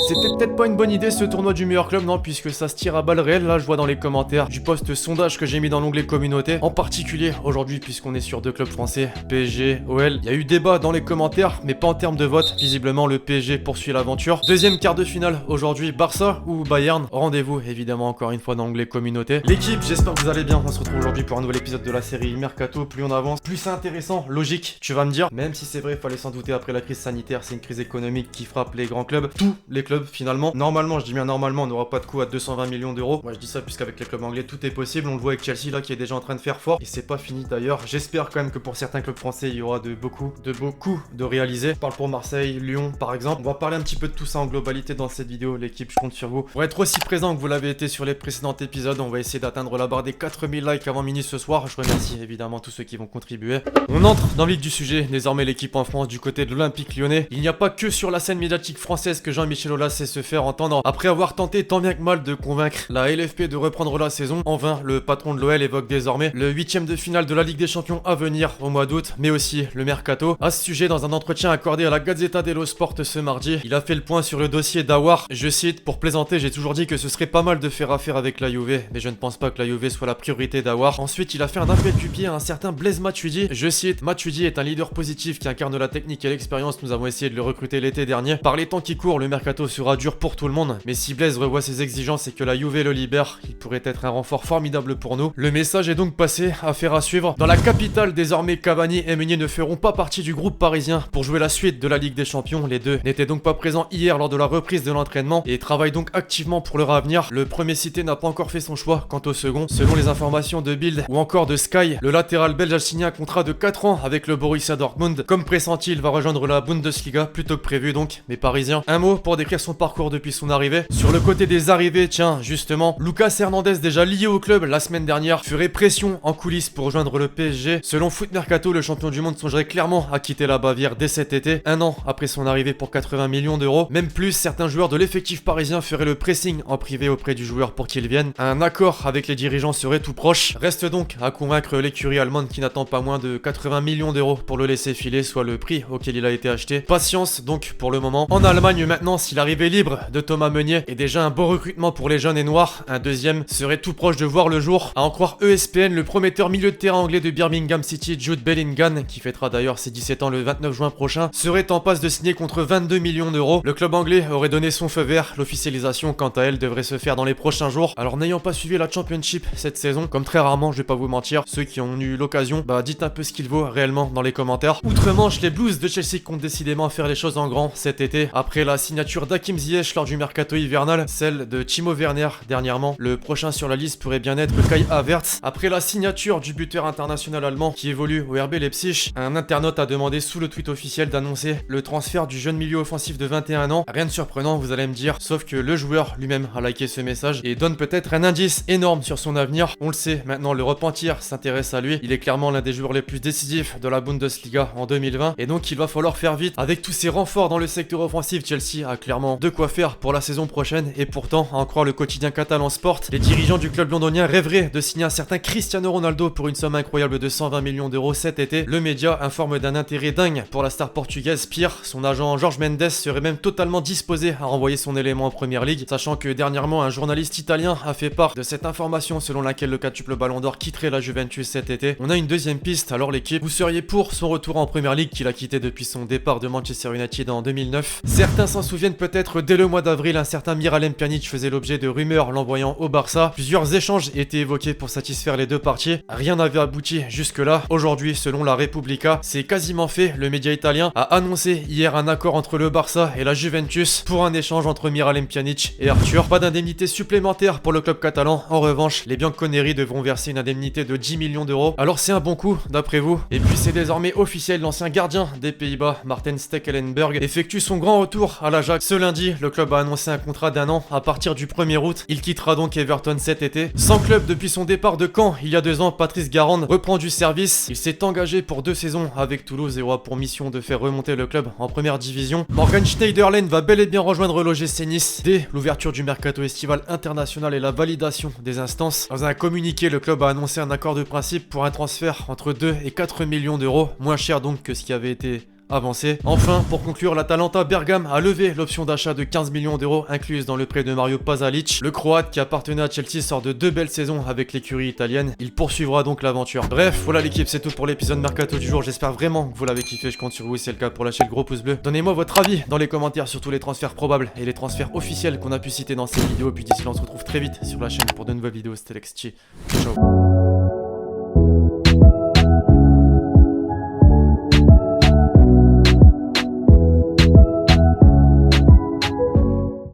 C'était peut-être pas une bonne idée ce tournoi du meilleur club, non, puisque ça se tire à balles réelles. Là, je vois dans les commentaires du post sondage que j'ai mis dans l'onglet communauté. En particulier aujourd'hui, puisqu'on est sur deux clubs français, PSG, OL. Il y a eu débat dans les commentaires, mais pas en termes de vote. Visiblement, le PSG poursuit l'aventure. Deuxième quart de finale aujourd'hui, Barça ou Bayern. Rendez-vous évidemment encore une fois dans l'onglet communauté. L'équipe, j'espère que vous allez bien. On se retrouve aujourd'hui pour un nouvel épisode de la série Mercato. Plus on avance, plus c'est intéressant, logique, tu vas me dire. Même si c'est vrai, fallait s'en douter après la crise sanitaire, c'est une crise économique qui frappe les grands clubs. Tous les clubs finalement. Normalement, je dis bien normalement, on n'aura pas de coût à 220 millions d'euros. Moi je dis ça puisqu'avec les clubs anglais tout est possible. On le voit avec Chelsea là qui est déjà en train de faire fort. Et c'est pas fini d'ailleurs. J'espère quand même que pour certains clubs français, il y aura de beaucoup de réalisés. Je parle pour Marseille, Lyon par exemple. On va parler un petit peu de tout ça en globalité dans cette vidéo. L'équipe, je compte sur vous pour être aussi présent que vous l'avez été sur les précédents épisodes. On va essayer d'atteindre la barre des 4000 likes avant minuit ce soir. Je remercie évidemment tous ceux qui vont contribuer. On entre dans le vif du sujet. Désormais l'équipe en France du côté de l'Olympique Lyonnais. Il n'y a pas que sur la scène médiatique française que Jean-Michel Aulas sait se faire entendre. Après avoir tenté tant bien que mal de convaincre la LFP de reprendre la saison, en vain, le patron de l'OL évoque désormais le 8ème de finale de la Ligue des Champions à venir au mois d'août, mais aussi le mercato. À ce sujet, dans un entretien accordé à la Gazzetta dello Sport ce mardi, il a fait le point sur le dossier d'Aouar. Je cite, pour plaisanter, j'ai toujours dit que ce serait pas mal de faire affaire avec la Juve, mais je ne pense pas que la Juve soit la priorité d'Aouar. Ensuite, il a fait un appel du pied à un certain Blaise Matuidi. Je cite, Matuidi est un leader positif qui incarne la technique et l'expérience. Nous avons essayé de le recruter l'été dernier. Par les temps qui courent, le mercato sera dur pour tout le monde, mais si Blaise revoit ses exigences et que la Juve le libère, il pourrait être un renfort formidable pour nous. Le message est donc passé, affaire à suivre. Dans la capitale, désormais, Cavani et Meunier ne feront pas partie du groupe parisien pour jouer la suite de la Ligue des Champions. Les deux n'étaient donc pas présents hier lors de la reprise de l'entraînement et travaillent donc activement pour leur avenir. Le premier cité n'a pas encore fait son choix quant au second. Selon les informations de Bild ou encore de Sky, le latéral belge a signé un contrat de 4 ans avec le Borussia Dortmund. Comme pressenti, il va rejoindre la Bundesliga plutôt que prévu donc, mais parisien. Un mot pour décrire son parcours depuis son arrivée. Sur le côté des arrivées, tiens, justement, Lucas Hernandez, déjà lié au club la semaine dernière, ferait pression en coulisses pour rejoindre le PSG. Selon Foot Mercato, le champion du monde songerait clairement à quitter la Bavière dès cet été, un an après son arrivée pour 80 millions d'euros. Même plus, certains joueurs de l'effectif parisien feraient le pressing en privé auprès du joueur pour qu'il vienne. Un accord avec les dirigeants serait tout proche. Reste donc à convaincre l'écurie allemande qui n'attend pas moins de 80 millions d'euros pour le laisser filer, soit le prix auquel il a été acheté. Patience donc pour le moment. En Allemagne maintenant, si l'arrivée libre de Thomas Meunier est déjà un bon recrutement pour les jeunes et noirs, un deuxième serait tout proche de voir le jour. À en croire ESPN, le prometteur milieu de terrain anglais de Birmingham City, Jude Bellingham, qui fêtera d'ailleurs ses 17 ans le 29 juin prochain, serait en passe de signer contre 22 millions d'euros. Le club anglais aurait donné son feu vert. L'officialisation, quant à elle, devrait se faire dans les prochains jours. Alors n'ayant pas suivi la Championship cette saison, comme très rarement, je vais pas vous mentir, ceux qui ont eu l'occasion, dites un peu ce qu'il vaut réellement dans les commentaires. Outre-Manche, les Blues de Chelsea comptent décidément faire les choses en grand cet été. Après la signature d'Hakim Ziyech lors du mercato hivernal, celle de Timo Werner dernièrement, le prochain sur la liste pourrait bien être Kai Havertz. Après la signature du buteur international allemand qui évolue au RB Leipzig, un internaute a demandé sous le tweet officiel d'annoncer le transfert du jeune milieu offensif de 21 ans. Rien de surprenant, vous allez me dire, sauf que le joueur lui-même a liké ce message et donne peut-être un indice énorme sur son avenir. On le sait, maintenant le repentir s'intéresse à lui. Il est clairement l'un des joueurs les plus décisifs de la Bundesliga en 2020 et donc il va falloir faire vite. Avec tous ces renforts dans le secteur offensif, Chelsea a clairement de quoi faire pour la saison prochaine et pourtant, à en croire le quotidien catalan Sport, les dirigeants du club londonien rêveraient de signer un certain Cristiano Ronaldo pour une somme incroyable de 120 millions d'euros cet été. Le média informe d'un intérêt dingue pour la star portugaise. Pire, son agent Jorge Mendes serait même totalement disposé à renvoyer son élément en première ligue, sachant que dernièrement un journaliste italien a fait part de cette information selon laquelle le quatuple Ballon d'Or quitterait la Juventus cet été. On a une deuxième piste, alors l'équipe, vous seriez pour son retour en première ligue qu'il a quitté depuis son départ de Manchester United en 2009. Certains s'en souviennent peut-être, dès le mois d'avril, un certain Miralem Pjanic faisait l'objet de rumeurs l'envoyant au Barça. Plusieurs échanges étaient évoqués pour satisfaire les deux parties. Rien n'avait abouti jusque-là. Aujourd'hui, selon la Repubblica, c'est quasiment fait. Le média italien a annoncé hier un accord entre le Barça et la Juventus pour un échange entre Miralem Pjanic et Arthur. Pas d'indemnité supplémentaire pour le club catalan. En revanche, les Bianconeri devront verser une indemnité de 10 millions d'euros. Alors c'est un bon coup, d'après vous? Et puis c'est désormais officiel, l'ancien gardien des Pays-Bas, Marten Stekelenburg, effectue son grand retour à l'Ajax. Ce lundi, le club a annoncé un contrat d'1 an à partir du 1er août. Il quittera donc Everton cet été. Sans club depuis son départ de Caen il y a 2 ans, Patrice Garand reprend du service. Il s'est engagé pour 2 saisons avec Toulouse et aura pour mission de faire remonter le club en première division. Morgan Schneiderlin va bel et bien rejoindre l'OGC Nice dès l'ouverture du mercato estival international et la validation des instances. Dans un communiqué, le club a annoncé un accord de principe pour un transfert entre 2 et 4 millions d'euros, moins cher donc que ce qui avait été avancé. Enfin, pour conclure, l'Atalanta Bergame a levé l'option d'achat de 15 millions d'euros incluse dans le prêt de Mario Pasalic. Le Croate qui appartenait à Chelsea sort de 2 belles saisons avec l'écurie italienne. Il poursuivra donc l'aventure. Bref, voilà l'équipe, c'est tout pour l'épisode Mercato du jour. J'espère vraiment que vous l'avez kiffé. Je compte sur vous si c'est le cas pour lâcher le gros pouce bleu. Donnez-moi votre avis dans les commentaires sur tous les transferts probables et les transferts officiels qu'on a pu citer dans cette vidéo. Puis d'ici là, on se retrouve très vite sur la chaîne pour de nouvelles vidéos. C'était Lexchi. Ciao.